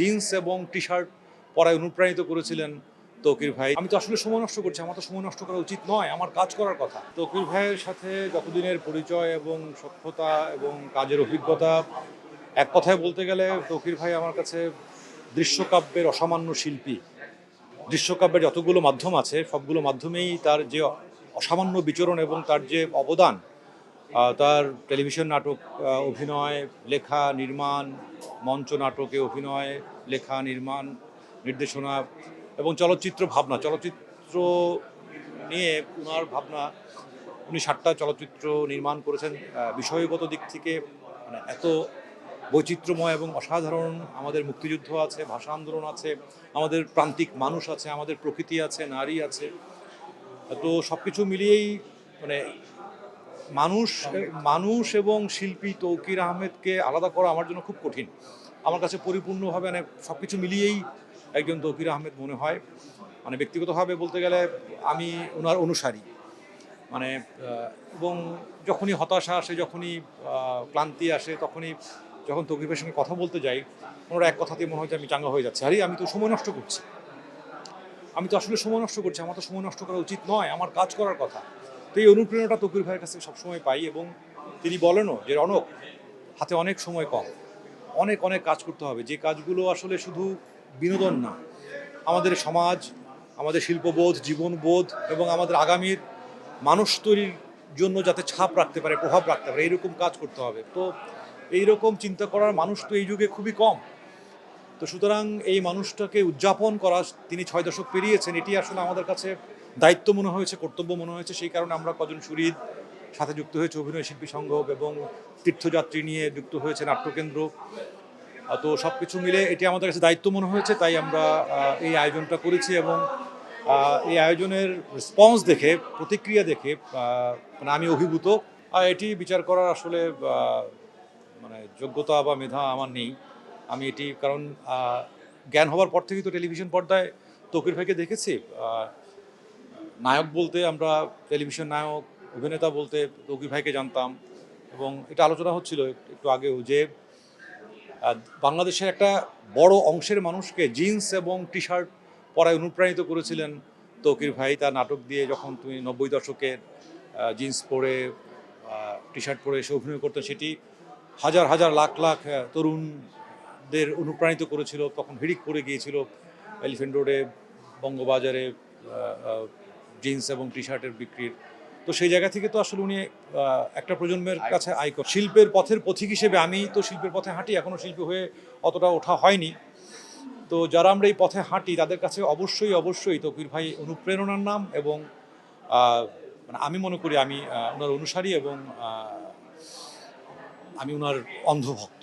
Jeans এবং T shirt পরায় অনুপ্রাণিত করেছিলেন তৌকির ভাই। আমি তো আসলে সময় নষ্ট করছি, আমার তো সময় নষ্ট করা উচিত নয়, আমার কাজ করার কথা। তৌকির ভাইয়ের সাথে যতদিনের পরিচয় এবং সখ্যতা এবং কাজের অভিজ্ঞতা, এক কথায় বলতে গেলে তৌকির ভাই আমার কাছে দৃশ্যকাব্যের অসামান্য শিল্পী। দৃশ্যকাব্যের যতগুলো মাধ্যম আছে সবগুলো মাধ্যমেই তার যে অসামান্য বিচরণ এবং তার যে অবদান, তার টেলিভিশন নাটক অভিনয়, লেখা, নির্মাণ, মঞ্চ নাটকে অভিনয়, লেখা, নির্মাণ, নির্দেশনা এবং চলচ্চিত্র ভাবনা। চলচ্চিত্র নিয়ে ওনার ভাবনা, উনি 7টা চলচ্চিত্র নির্মাণ করেছেন। বিষয়গত দিক থেকে মানে এত বৈচিত্র্যময় এবং অসাধারণ। আমাদের মুক্তিযুদ্ধ আছে, ভাষা আন্দোলন আছে, আমাদের প্রান্তিক মানুষ আছে, আমাদের প্রকৃতি আছে, নারী আছে। তো সব কিছু মিলিয়েই মানে মানুষ মানুষ এবং শিল্পী তৌকির আহমেদকে আলাদা করা আমার জন্য খুব কঠিন। আমার কাছে পরিপূর্ণভাবে মানে সব কিছু মিলিয়েই একজন তৌকির আহমেদ মনে হয়। মানে ব্যক্তিগতভাবে বলতে গেলে আমি ওনার অনুসারী। মানে এবং যখনই হতাশা আসে, যখনই ক্লান্তি আসে, তখনই যখন তৌকির ভাইয়ের সঙ্গে কথা বলতে যাই, ওনারা এক কথাতেই মনে হয় যে আমি চাঙ্গা হয়ে যাচ্ছি। আরে আমি তো সময় নষ্ট করছি, আমি তো আসলে সময় নষ্ট করছি, আমার তো সময় নষ্ট করা উচিত নয়, আমার কাজ করার কথা। তো এই অনুপ্রেরণাটা তৌকির ভাইয়ের কাছে সবসময় পাই। এবং তিনি বলেনও যে রনক, হাতে অনেক সময় কম, অনেক অনেক কাজ করতে হবে, যে কাজগুলো আসলে শুধু বিনোদন না, আমাদের সমাজ, আমাদের শিল্পবোধ, জীবনবোধ এবং আমাদের আগামীর মানুষ তৈরির জন্য যাতে ছাপ রাখতে পারে, প্রভাব রাখতে পারে, এইরকম কাজ করতে হবে। তো এইরকম চিন্তা করার মানুষ তো এই যুগে খুবই কম। তো সুতরাং এই মানুষটাকে উদযাপন করা, তিনি 6 দশক পেরিয়েছেন, এটি আসলে আমাদের কাছে দায়িত্ব মনে হয়েছে, কর্তব্য মনে হয়েছে। সেই কারণে আমরা কজন শরীর সাথে যুক্ত হয়েছে অভিনয় শিল্পী সংঘ এবং তীর্থযাত্রী নিয়ে যুক্ত হয়েছে নাট্যকেন্দ্র। তো সব কিছু মিলে এটি আমাদের কাছে দায়িত্ব মনে হয়েছে, তাই আমরা এই আয়োজনটা করেছি। এবং এই আয়োজনের রেসপন্স দেখে, প্রতিক্রিয়া দেখে মানে আমি অভিভূত। এটি বিচার করার আসলে মানে যোগ্যতা বা মেধা আমার নেই। আমি এটি কারণ জ্ঞান হওয়ার পর থেকেই তো টেলিভিশন পর্দায় তৌকির ভাইকে দেখেছি। নায়ক বলতে আমরা টেলিভিশন নায়ক, অভিনেতা বলতে তৌকির ভাইকে জানতাম। এবং এটা আলোচনা হচ্ছিল একটু আগেও যে বাংলাদেশের একটা বড় অংশের মানুষকে জিন্স এবং টি শার্ট পরায় অনুপ্রাণিত করেছিলেন তৌকির ভাই। তার নাটক দিয়ে যখন তুমি 90 দশকের জিন্স পরে, টি শার্ট পরে এসে অভিনয় করতেন, সেটি হাজার হাজার লাখ লাখ তরুণদের অনুপ্রাণিত করেছিল। তখন হিড়িক পড়ে গিয়েছিল এলিফ্যান্ট রোডে, বঙ্গবাজারে জিন্স এবং টি শার্টের বিক্রির। তো সেই জায়গা থেকে তো আসলে উনি একটা প্রজন্মের কাছে আইকন। শিল্পের পথের পথিক হিসেবে আমি তো শিল্পের পথে হাঁটি, এখনও শিল্পী হয়ে অতটা ওঠা হয়নি। তো যারা আমরা এই পথে হাঁটি তাদের কাছে অবশ্যই অবশ্যই তৌকির ভাই অনুপ্রেরণার নাম। এবং মানে আমি মনে করি আমি ওনার অনুসারী এবং আমি ওনার অন্ধভক্ত।